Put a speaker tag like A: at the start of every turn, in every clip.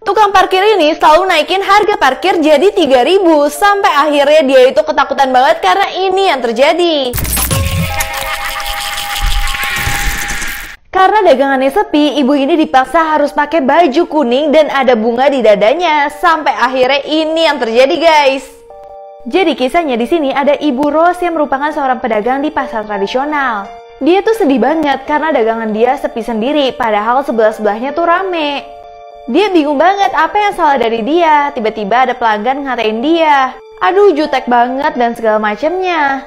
A: Tukang parkir ini selalu naikin harga parkir jadi 3.000 sampai akhirnya dia itu ketakutan banget karena ini yang terjadi. Karena dagangannya sepi, ibu ini dipaksa harus pakai baju kuning dan ada bunga di dadanya sampai akhirnya ini yang terjadi, guys. Jadi kisahnya di sini ada Ibu Rose yang merupakan seorang pedagang di pasar tradisional. Dia tuh sedih banget karena dagangan dia sepi sendiri padahal sebelah-sebelahnya tuh rame. Dia bingung banget apa yang salah dari dia. Tiba-tiba ada pelanggan ngatain dia, aduh jutek banget dan segala macemnya.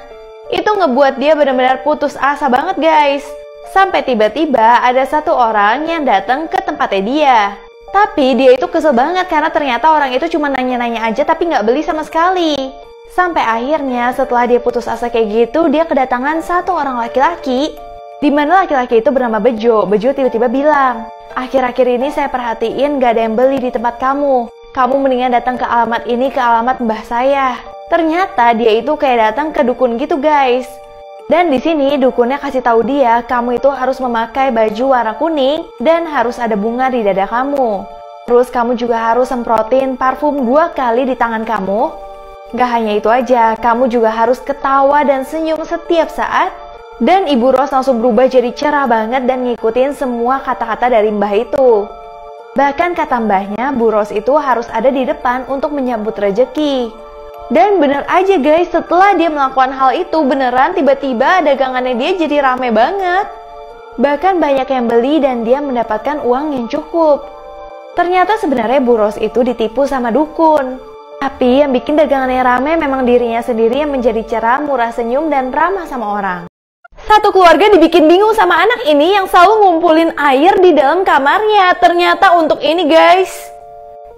A: Itu ngebuat dia benar-benar putus asa banget, guys. Sampai tiba-tiba ada satu orang yang datang ke tempatnya dia. Tapi dia itu kesel banget karena ternyata orang itu cuma nanya-nanya aja tapi nggak beli sama sekali. Sampai akhirnya setelah dia putus asa kayak gitu, dia kedatangan satu orang laki-laki. Dimana laki-laki itu bernama Bejo. Bejo tiba-tiba bilang, akhir-akhir ini saya perhatiin gak ada yang beli di tempat kamu. Kamu mendingan datang ke alamat ini, ke alamat mbah saya. Ternyata dia itu kayak datang ke dukun gitu, guys. Dan di sini dukunnya kasih tahu dia, kamu itu harus memakai baju warna kuning dan harus ada bunga di dada kamu. Terus kamu juga harus semprotin parfum 2 kali di tangan kamu. Gak hanya itu aja, kamu juga harus ketawa dan senyum setiap saat. Dan Ibu Rose langsung berubah jadi cerah banget dan ngikutin semua kata-kata dari mbah itu. Bahkan kata mbahnya, Bu Rose itu harus ada di depan untuk menyambut rejeki. Dan bener aja guys, setelah dia melakukan hal itu beneran tiba-tiba dagangannya dia jadi rame banget. Bahkan banyak yang beli dan dia mendapatkan uang yang cukup. Ternyata sebenarnya Bu Rose itu ditipu sama dukun. Tapi yang bikin dagangannya rame memang dirinya sendiri yang menjadi cerah, murah senyum, dan ramah sama orang. Satu keluarga dibikin bingung sama anak ini yang selalu ngumpulin air di dalam kamarnya. Ternyata untuk ini guys.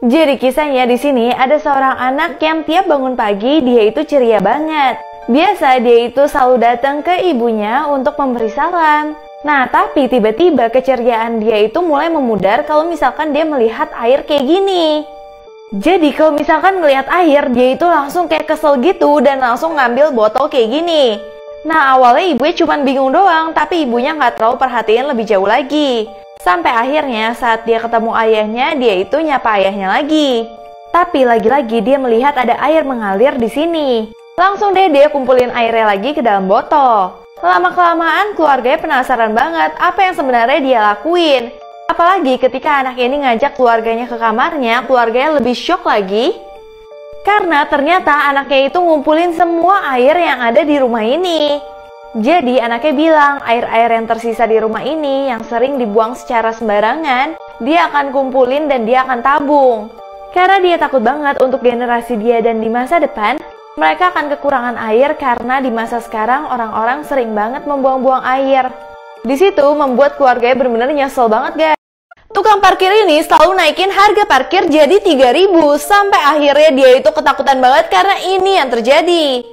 A: Jadi kisahnya di sini ada seorang anak yang tiap bangun pagi dia itu ceria banget. Biasa dia itu selalu datang ke ibunya untuk memberi salam. Nah tapi tiba-tiba keceriaan dia itu mulai memudar kalau misalkan dia melihat air kayak gini. Jadi kalau misalkan ngelihat air dia itu langsung kayak kesel gitu dan langsung ngambil botol kayak gini. Nah awalnya ibunya cuma bingung doang, tapi ibunya nggak terlalu perhatiin lebih jauh lagi. Sampai akhirnya saat dia ketemu ayahnya, dia itu nyapa ayahnya lagi. Tapi lagi-lagi dia melihat ada air mengalir di sini. Langsung deh dia kumpulin airnya lagi ke dalam botol. Lama-kelamaan keluarganya penasaran banget apa yang sebenarnya dia lakuin. Apalagi ketika anak ini ngajak keluarganya ke kamarnya, keluarganya lebih shock lagi. Karena ternyata anaknya itu ngumpulin semua air yang ada di rumah ini. Jadi anaknya bilang air-air yang tersisa di rumah ini yang sering dibuang secara sembarangan, dia akan kumpulin dan dia akan tabung. Karena dia takut banget untuk generasi dia dan di masa depan, mereka akan kekurangan air karena di masa sekarang orang-orang sering banget membuang-buang air. Di situ membuat keluarganya benar-benar nyesel banget guys. Tukang parkir ini selalu naikin harga parkir jadi 3.000 sampai akhirnya dia itu ketakutan banget karena ini yang terjadi.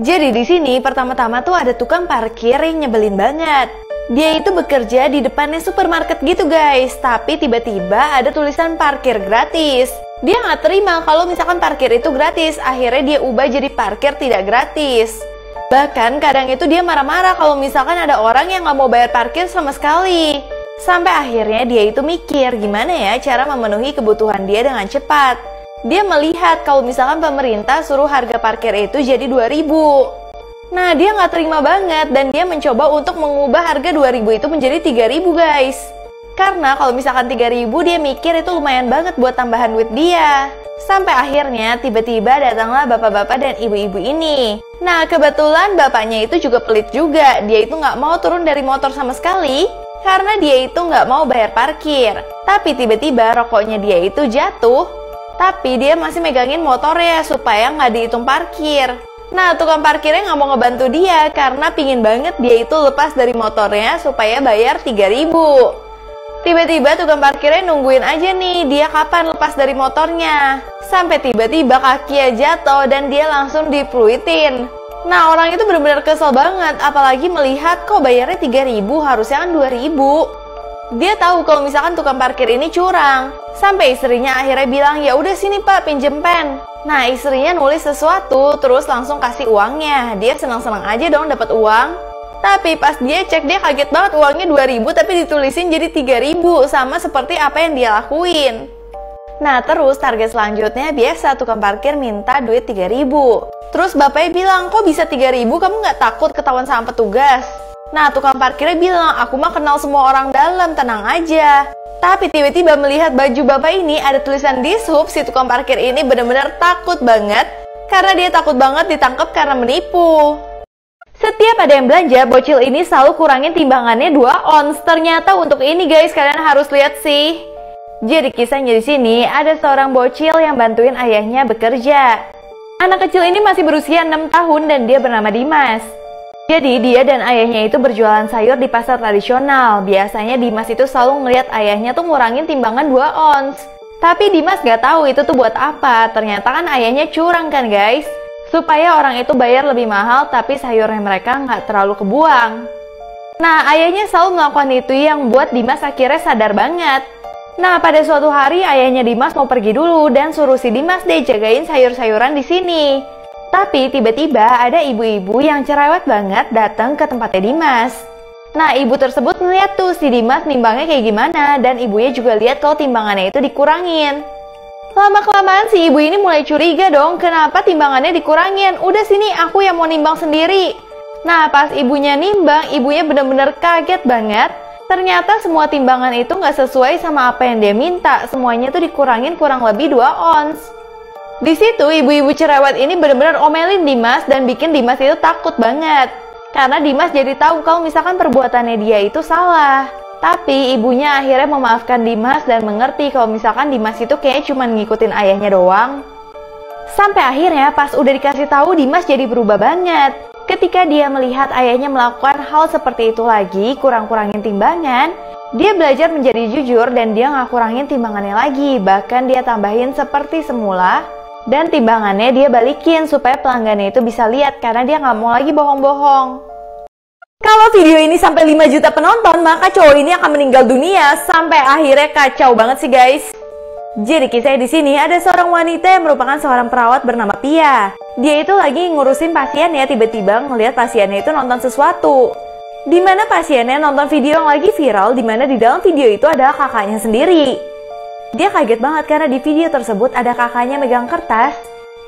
A: Jadi di sini pertama-tama tuh ada tukang parkir yang nyebelin banget. Dia itu bekerja di depannya supermarket gitu guys, tapi tiba-tiba ada tulisan parkir gratis. Dia nggak terima kalau misalkan parkir itu gratis, akhirnya dia ubah jadi parkir tidak gratis. Bahkan kadang itu dia marah-marah kalau misalkan ada orang yang nggak mau bayar parkir sama sekali. Sampai akhirnya dia itu mikir gimana ya cara memenuhi kebutuhan dia dengan cepat. Dia melihat kalau misalkan pemerintah suruh harga parkir itu jadi 2.000. Nah dia nggak terima banget dan dia mencoba untuk mengubah harga 2.000 itu menjadi 3.000 guys. Karena kalau misalkan 3.000 dia mikir itu lumayan banget buat tambahan duit dia. Sampai akhirnya tiba-tiba datanglah bapak-bapak dan ibu-ibu ini. Nah kebetulan bapaknya itu juga pelit juga. Dia itu nggak mau turun dari motor sama sekali karena dia itu nggak mau bayar parkir. Tapi tiba-tiba rokoknya dia itu jatuh, tapi dia masih megangin motornya supaya nggak dihitung parkir. Nah tukang parkirnya nggak mau ngebantu dia karena pingin banget dia itu lepas dari motornya supaya bayar 3.000. Tiba-tiba tukang parkirnya nungguin aja nih dia kapan lepas dari motornya. Sampai tiba-tiba kakinya jatuh dan dia langsung dipluitin. Nah orang itu benar-benar kesel banget, apalagi melihat kok bayarnya 3.000 harusnya kan 2.000. Dia tahu kalau misalkan tukang parkir ini curang. Sampai istrinya akhirnya bilang, ya udah sini pak pinjem pen. Nah istrinya nulis sesuatu terus langsung kasih uangnya. Dia senang-senang aja dong dapat uang. Tapi pas dia cek dia kaget banget uangnya 2.000 tapi ditulisin jadi 3.000 sama seperti apa yang dia lakuin. Nah terus target selanjutnya biasa tukang parkir minta duit 3.000. Terus bapaknya bilang, kok bisa 3.000, kamu nggak takut ketahuan sama petugas? Nah tukang parkirnya bilang, aku mah kenal semua orang dalam, tenang aja. Tapi tiba-tiba melihat baju bapak ini ada tulisan dishub, si tukang parkir ini benar-benar takut banget. Karena dia takut banget ditangkap karena menipu. Setiap ada yang belanja, bocil ini selalu kurangin timbangannya 2 ons. Ternyata untuk ini guys, kalian harus lihat sih. Jadi kisahnya di sini ada seorang bocil yang bantuin ayahnya bekerja. Anak kecil ini masih berusia 6 tahun dan dia bernama Dimas. Jadi dia dan ayahnya itu berjualan sayur di pasar tradisional. Biasanya Dimas itu selalu ngeliat ayahnya tuh ngurangin timbangan 2 ons. Tapi Dimas gak tahu itu tuh buat apa. Ternyata kan ayahnya curang kan guys. Supaya orang itu bayar lebih mahal tapi sayurnya mereka nggak terlalu kebuang. Nah ayahnya selalu melakukan itu yang buat Dimas akhirnya sadar banget. Nah pada suatu hari ayahnya Dimas mau pergi dulu dan suruh si Dimas deh jagain sayur-sayuran di sini. Tapi tiba-tiba ada ibu-ibu yang cerewet banget datang ke tempatnya Dimas. Nah ibu tersebut ngeliat tuh si Dimas nimbangnya kayak gimana dan ibunya juga lihat kalau timbangannya itu dikurangin. Lama-kelamaan si ibu ini mulai curiga dong, kenapa timbangannya dikurangin? Udah sini, aku yang mau nimbang sendiri. Nah, pas ibunya nimbang, ibunya bener-bener kaget banget. Ternyata semua timbangan itu nggak sesuai sama apa yang dia minta. Semuanya tuh dikurangin kurang lebih 2 ons. Di situ, ibu-ibu cerewet ini bener-bener omelin Dimas dan bikin Dimas itu takut banget. Karena Dimas jadi tahu kalau misalkan perbuatannya dia itu salah. Tapi ibunya akhirnya memaafkan Dimas dan mengerti kalau misalkan Dimas itu kayaknya cuma ngikutin ayahnya doang. Sampai akhirnya pas udah dikasih tahu Dimas jadi berubah banget. Ketika dia melihat ayahnya melakukan hal seperti itu lagi, kurang-kurangin timbangan, dia belajar menjadi jujur dan dia nggak kurangin timbangannya lagi. Bahkan dia tambahin seperti semula dan timbangannya dia balikin supaya pelanggannya itu bisa lihat karena dia nggak mau lagi bohong-bohong. Kalau video ini sampai 5 juta penonton, maka cowok ini akan meninggal dunia. Sampai akhirnya kacau banget sih guys. Jadi kisahnya di sini ada seorang wanita yang merupakan seorang perawat bernama Pia. Dia itu lagi ngurusin pasiennya, tiba-tiba ngelihat pasiennya itu nonton sesuatu. Dimana pasiennya nonton video yang lagi viral, dimana di dalam video itu adalah kakaknya sendiri. Dia kaget banget karena di video tersebut ada kakaknya megang kertas,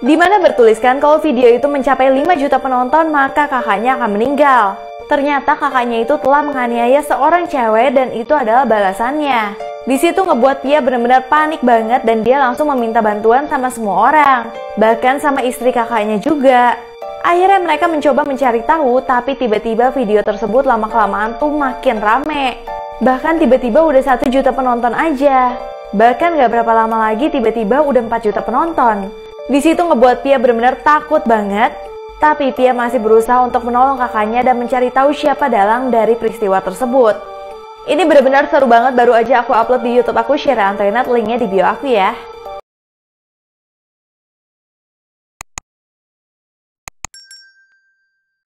A: dimana bertuliskan kalau video itu mencapai 5 juta penonton, maka kakaknya akan meninggal. Ternyata kakaknya itu telah menganiaya seorang cewek dan itu adalah balasannya. Di situ ngebuat Pia benar-benar panik banget dan dia langsung meminta bantuan sama semua orang. Bahkan sama istri kakaknya juga. Akhirnya mereka mencoba mencari tahu, tapi tiba-tiba video tersebut lama-kelamaan tuh makin rame. Bahkan tiba-tiba udah 1 juta penonton aja. Bahkan gak berapa lama lagi tiba-tiba udah 4 juta penonton. Di situ ngebuat Pia benar-benar takut banget. Tapi Pia masih berusaha untuk menolong kakaknya dan mencari tahu siapa dalang dari peristiwa tersebut. Ini benar-benar seru banget, baru aja aku upload di YouTube aku, Sheira Antoinette, linknya di bio aku ya.